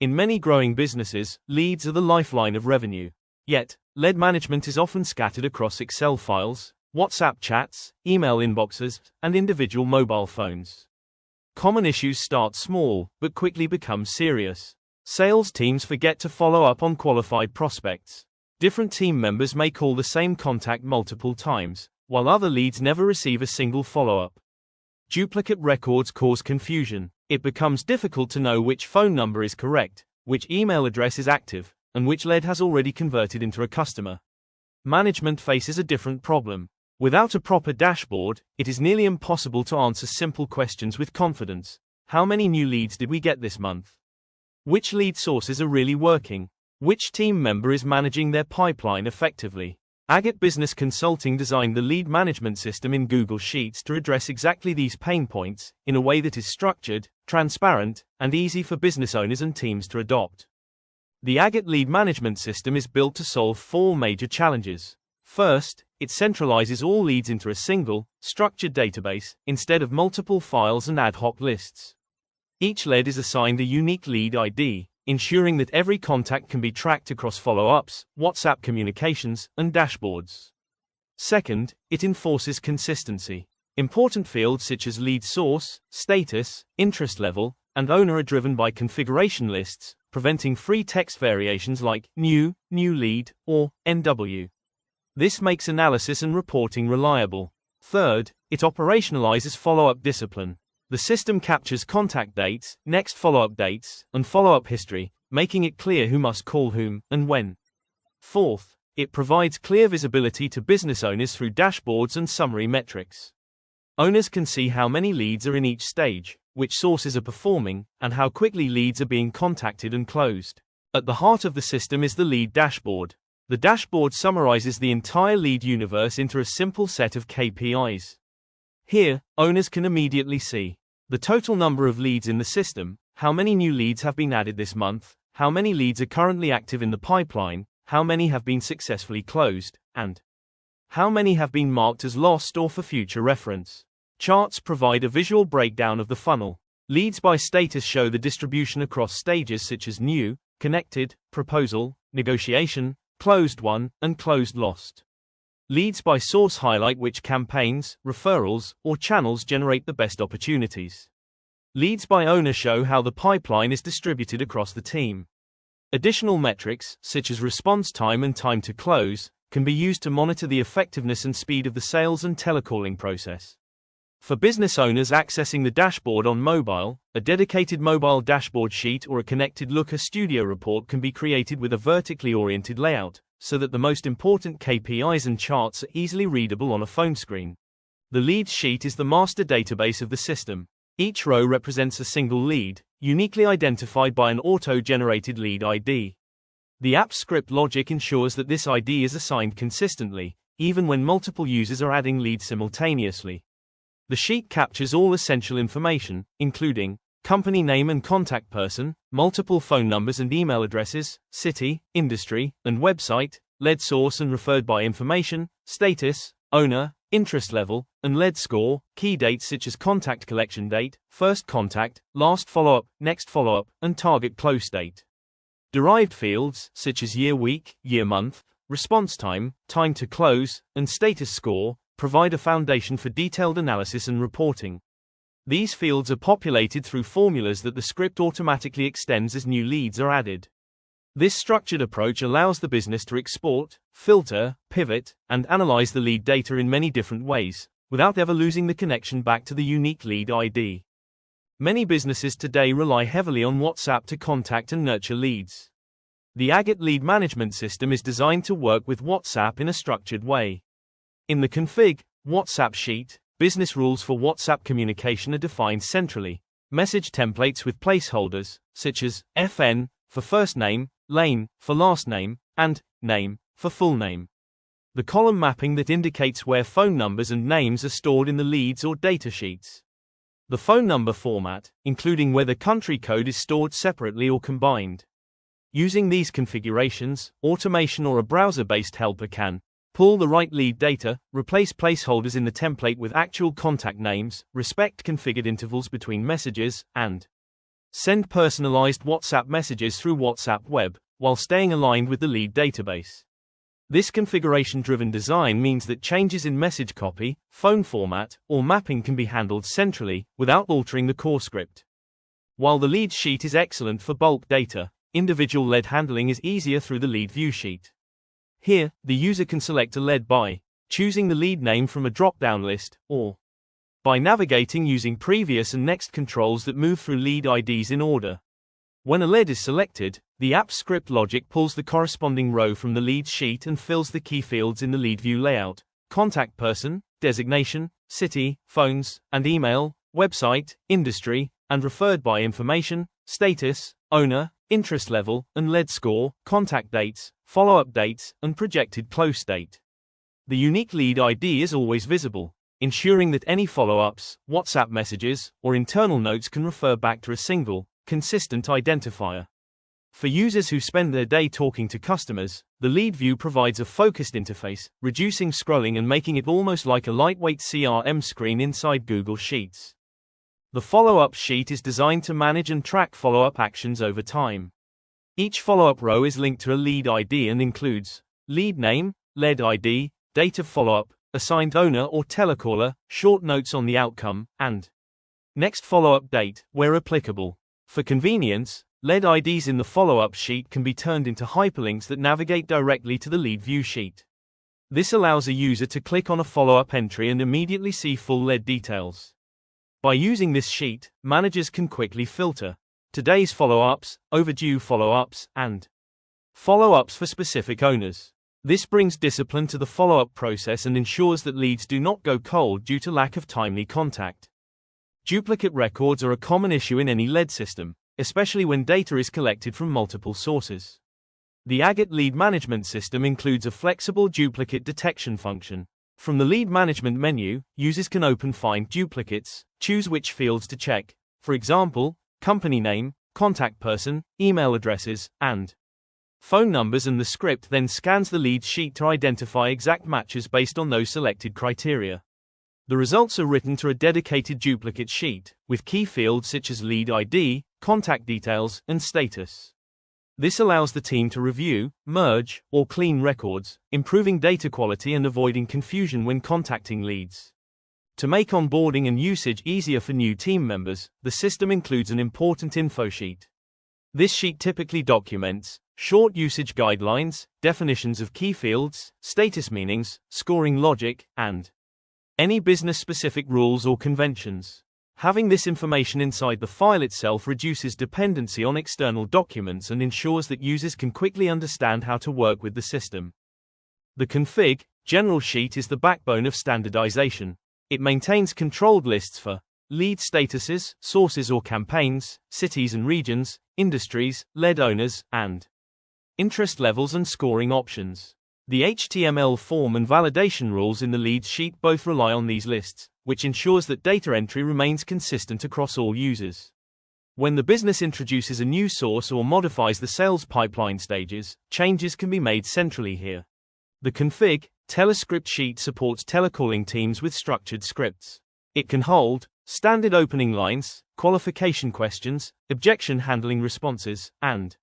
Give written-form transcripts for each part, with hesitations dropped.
In many growing businesses, leads are the lifeline of revenue. Yet, lead management is often scattered across Excel files, WhatsApp chats, email inboxes, and individual mobile phones. Common issues start small, but quickly become serious. Sales teams forget to follow up on qualified prospects. Different team members may call the same contact multiple times, while other leads never receive a single follow-up. Duplicate records cause confusion. It becomes difficult to know which phone number is correct, which email address is active, and which lead has already converted into a customer. Management faces a different problem. Without a proper dashboard, it is nearly impossible to answer simple questions with confidence. How many new leads did we get this month? Which lead sources are really working? Which team member is managing their pipeline effectively? Agate Business Consulting designed the lead management system in Google Sheets to address exactly these pain points, in a way that is structured, transparent, and easy for business owners and teams to adopt. The Agate lead management system is built to solve 4 major challenges. First, it centralizes all leads into a single, structured database, instead of multiple files and ad hoc lists. Each lead is assigned a unique lead ID, ensuring that every contact can be tracked across follow-ups, WhatsApp communications, and dashboards. Second, it enforces consistency. Important fields such as lead source, status, interest level, and owner are driven by configuration lists, preventing free text variations like new lead, or NW. This makes analysis and reporting reliable. Third, it operationalizes follow-up discipline. The system captures contact dates, next follow-up dates, and follow-up history, making it clear who must call whom, and when. Fourth, it provides clear visibility to business owners through dashboards and summary metrics. Owners can see how many leads are in each stage, which sources are performing, and how quickly leads are being contacted and closed. At the heart of the system is the lead dashboard. The dashboard summarizes the entire lead universe into a simple set of KPIs. Here, owners can immediately see the total number of leads in the system, how many new leads have been added this month, how many leads are currently active in the pipeline, how many have been successfully closed, and how many have been marked as lost or for future reference. Charts provide a visual breakdown of the funnel. Leads by status show the distribution across stages such as new, connected, proposal, negotiation, closed won, and closed lost. Leads by source highlight which campaigns, referrals, or channels generate the best opportunities. Leads by owner show how the pipeline is distributed across the team. Additional metrics, such as response time and time to close, can be used to monitor the effectiveness and speed of the sales and telecalling process. For business owners accessing the dashboard on mobile, a dedicated mobile dashboard sheet or a connected Looker Studio report can be created with a vertically oriented layout, so that the most important KPIs and charts are easily readable on a phone screen. The lead sheet is the master database of the system. Each row represents a single lead, uniquely identified by an auto-generated lead ID. The app's script logic ensures that this ID is assigned consistently, even when multiple users are adding leads simultaneously. The sheet captures all essential information, including company name and contact person, multiple phone numbers and email addresses, city, industry, and website, lead source and referred by information, status, owner, interest level, and lead score, key dates such as contact collection date, first contact, last follow-up, next follow-up, and target close date. Derived fields, such as year week, year month, response time, time to close, and status score, provide a foundation for detailed analysis and reporting. These fields are populated through formulas that the script automatically extends as new leads are added. This structured approach allows the business to export, filter, pivot, and analyze the lead data in many different ways, without ever losing the connection back to the unique lead ID. Many businesses today rely heavily on WhatsApp to contact and nurture leads. The Agate lead management system is designed to work with WhatsApp in a structured way. In the config WhatsApp sheet, business rules for WhatsApp communication are defined centrally. Message templates with placeholders, such as FN for first name, lane for last name, and name for full name. The column mapping that indicates where phone numbers and names are stored in the leads or data sheets. The phone number format, including whether country code is stored separately or combined. Using these configurations, automation or a browser-based helper can pull the right lead data, replace placeholders in the template with actual contact names, respect configured intervals between messages, and Send personalized WhatsApp messages through WhatsApp Web, while staying aligned with the lead database. This configuration-driven design means that changes in message copy, phone format, or mapping can be handled centrally, without altering the core script. While the lead sheet is excellent for bulk data, individual lead handling is easier through the lead view sheet. Here, the user can select a lead by choosing the lead name from a drop-down list, or by navigating using previous and next controls that move through lead IDs in order. When a lead is selected, the app script logic pulls the corresponding row from the lead sheet and fills the key fields in the lead view layout: contact person, designation, city, phones, and email, website, industry, and referred by information, status, owner, interest level, and lead score, contact dates, follow-up dates, and projected close date. The unique lead ID is always visible, ensuring that any follow-ups, WhatsApp messages, or internal notes can refer back to a single, consistent identifier. For users who spend their day talking to customers, the lead view provides a focused interface, reducing scrolling and making it almost like a lightweight CRM screen inside Google Sheets. The follow-up sheet is designed to manage and track follow-up actions over time. Each follow-up row is linked to a lead ID and includes lead name, lead ID, date of follow-up, assigned owner or telecaller, short notes on the outcome, and next follow-up date, where applicable. For convenience, lead IDs in the follow-up sheet can be turned into hyperlinks that navigate directly to the lead view sheet. This allows a user to click on a follow-up entry and immediately see full lead details. By using this sheet, managers can quickly filter today's follow-ups, overdue follow-ups, and follow-ups for specific owners. This brings discipline to the follow-up process and ensures that leads do not go cold due to lack of timely contact. Duplicate records are a common issue in any lead system, especially when data is collected from multiple sources. The Agate lead management system includes a flexible duplicate detection function. From the lead management menu, users can open Find Duplicates, choose which fields to check, for example, company name, contact person, email addresses, and phone numbers, and the script then scans the lead sheet to identify exact matches based on those selected criteria. The results are written to a dedicated duplicate sheet, with key fields such as lead ID, contact details, and status. This allows the team to review, merge, or clean records, improving data quality and avoiding confusion when contacting leads. To make onboarding and usage easier for new team members, the system includes an important info sheet. This sheet typically documents short usage guidelines, definitions of key fields, status meanings, scoring logic, and any business-specific rules or conventions. Having this information inside the file itself reduces dependency on external documents and ensures that users can quickly understand how to work with the system. The config general sheet is the backbone of standardization. It maintains controlled lists for lead statuses, sources or campaigns, cities and regions, industries, lead owners, and interest levels and scoring options. The HTML form and validation rules in the lead sheet both rely on these lists, which ensures that data entry remains consistent across all users. When the business introduces a new source or modifies the sales pipeline stages, changes can be made centrally here. The config telescript sheet supports telecalling teams with structured scripts. It can hold standard opening lines, qualification questions, objection handling responses, and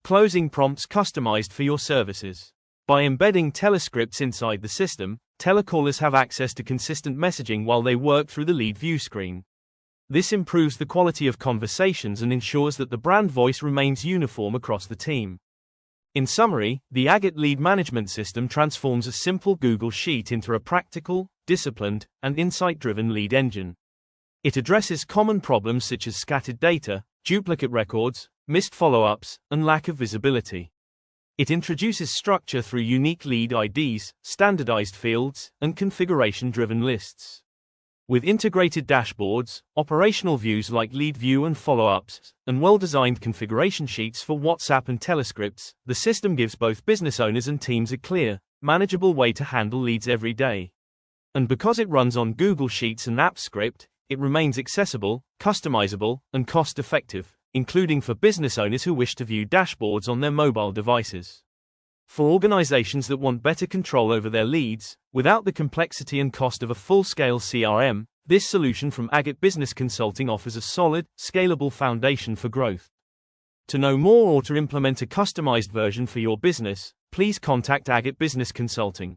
closing prompts customized for your services. By embedding telescripts inside the system, telecallers have access to consistent messaging while they work through the lead view screen. This improves the quality of conversations and ensures that the brand voice remains uniform across the team. In summary, the Agate lead management system transforms a simple Google Sheet into a practical, disciplined, and insight-driven lead engine. It addresses common problems such as scattered data, duplicate records, missed follow-ups, and lack of visibility. It introduces structure through unique lead IDs, standardized fields, and configuration-driven lists. With integrated dashboards, operational views like lead view and follow-ups, and well-designed configuration sheets for WhatsApp and telescripts, the system gives both business owners and teams a clear, manageable way to handle leads every day. And because it runs on Google Sheets and AppScript, it remains accessible, customizable, and cost-effective, including for business owners who wish to view dashboards on their mobile devices. For organizations that want better control over their leads, without the complexity and cost of a full-scale CRM, This solution from Agate Business Consulting offers a solid, scalable foundation for growth. To know more or to implement a customized version for your business, please contact Agate Business Consulting.